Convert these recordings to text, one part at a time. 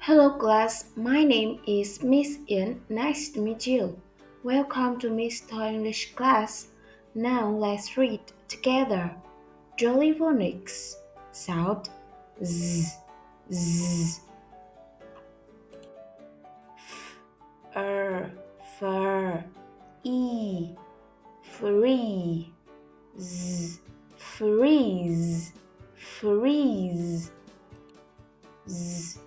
Hello class, my name is Miss Ian. Nice to meet you. Welcome to Miss Toy English class. Now let's read together. Jolly phonics. Sound z z fur e free z freeze freeze z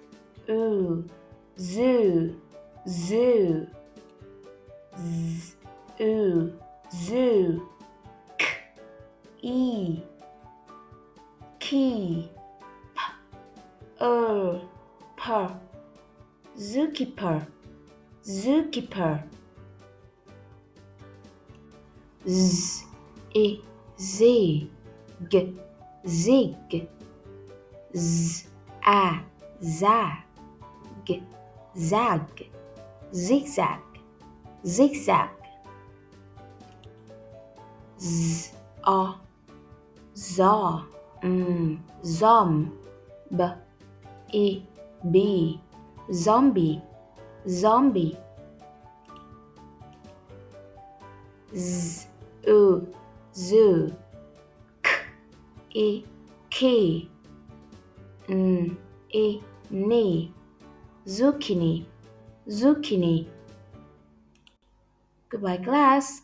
oo zoo zoo z oo zoo e key per zookeeper zookeeper z zig zig z zag zag zigzag zigzag z zaw zomb b zombie zombie z zoo key knee zucchini zucchini. Goodbye class.